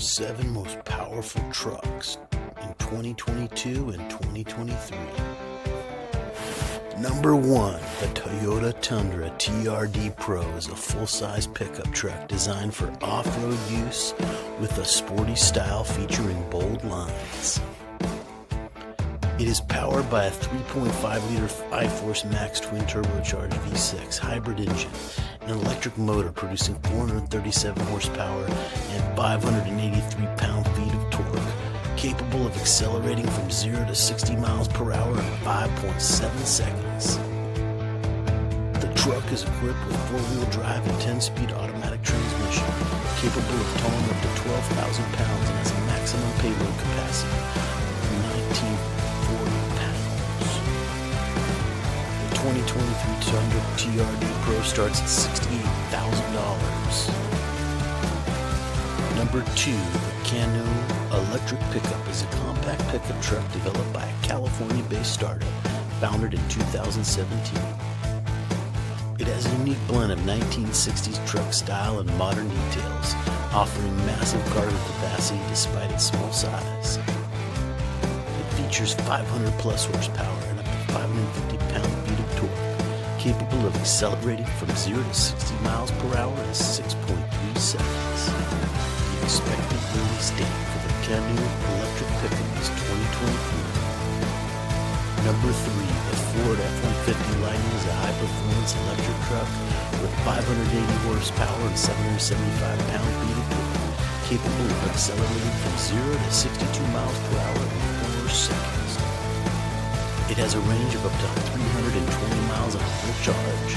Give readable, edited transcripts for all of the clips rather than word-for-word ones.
7 most powerful trucks in 2022 and 2023. Number 1, the Toyota Tundra TRD Pro is a full-size pickup truck designed for off-road use with a sporty style featuring bold lines. It is powered by a 3.5-liter iForce Max twin turbocharged V6 hybrid engine, an electric motor producing 437 horsepower and 583 pound-feet of torque, capable of accelerating from 0 to 60 miles per hour in 5.7 seconds. The truck is equipped with 4-wheel drive and 10-speed automatic transmission, capable of towing up to 12,000 pounds and has a maximum payload capacity of 1940 pounds. The 2023 Tundra TRD Pro starts at $68,000. Number 2, the Canoe electric pickup is a compact pickup truck developed by a California-based startup founded in 2017. It has a unique blend of 1960s truck style and modern details, offering massive cargo capacity despite its small size. It features 500 plus horsepower and up to 550 pound-feet of torque, capable of accelerating from 0 to 60 miles per hour in 6.3 seconds. The expected release date for the Canoe electric pickup is 2023. Number 3, the Ford F-150 Lightning is a high-performance electric truck with 580 horsepower and 775 pound-feet of torque, capable of accelerating from 0 to 62 miles per hour in 4 seconds. It has a range of up to 320 miles on a full charge,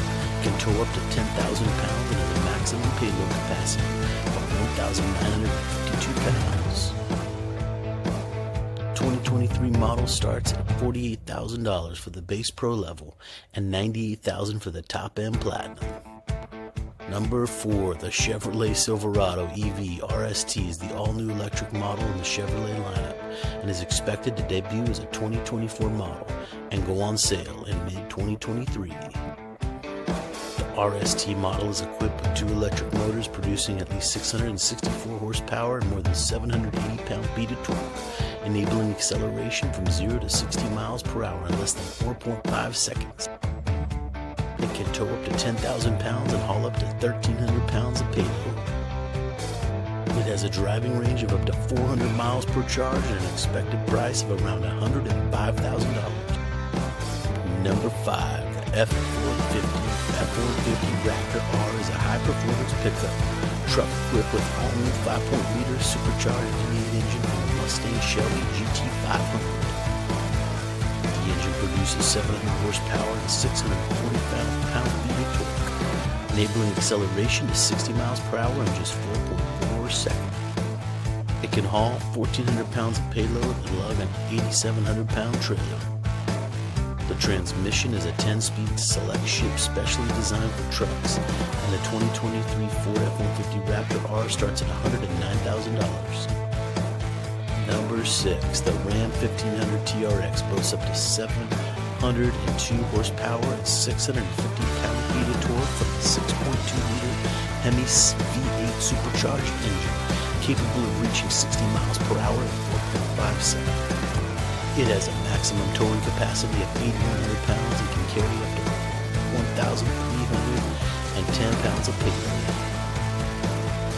can tow up to 10,000 pounds, and has a maximum payload capacity of 1,952 pounds. 2023 model starts at $48,000 for the base pro level and $98,000 for the top end platinum. Number 4, the Chevrolet Silverado EV RST is the all-new electric model in the Chevrolet lineup and is expected to debut as a 2024 model and go on sale in mid-2023. The RST model is equipped with 2 electric motors producing at least 664 horsepower and more than 780 pound-feet of torque, enabling acceleration from 0 to 60 miles per hour in less than 4.5 seconds. It can tow up to 10,000 pounds and haul up to 1,300 pounds of payload. It has a driving range of up to 400 miles per charge and an expected price of around $105,000. Number 5, the F-450 Raptor R is a high-performance pickup truck equipped with all-new 5.0-liter supercharged V8 engine from the Mustang Shelby GT500. The engine produces 700 horsepower and 640 pound-feet of torque, enabling acceleration to 60 miles per hour in just 4.4 seconds. It can haul 1,400 pounds of payload and lug an 8,700-pound trailer. The transmission is a 10-speed select shift specially designed for trucks, and the 2023 Ford F-150 Raptor R starts at $109,000. Number 6, the Ram 1500 TRX boasts up to 702 horsepower and 650 pound-feet of torque from the 6.2-liter Hemi V8 supercharged engine, capable of reaching 60 miles per hour in 4.5 seconds. It has a maximum towing capacity of 8,100 pounds and can carry up to 1,310 pounds of payload.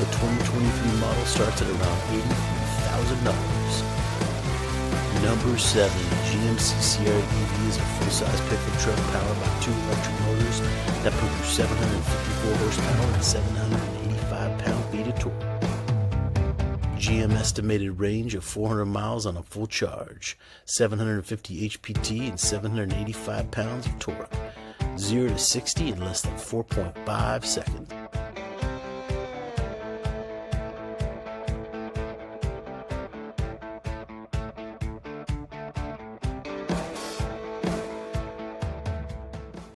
The 2023 model starts at around $83,000. Number 7, GMC Sierra EV is a full-size pickup truck powered by 2 electric motors that produce 754 horsepower and 785 pound-feet of torque. GM estimated range of 400 miles on a full charge, 750 HPT and 785 pounds of torque, 0 to 60 in less than 4.5 seconds.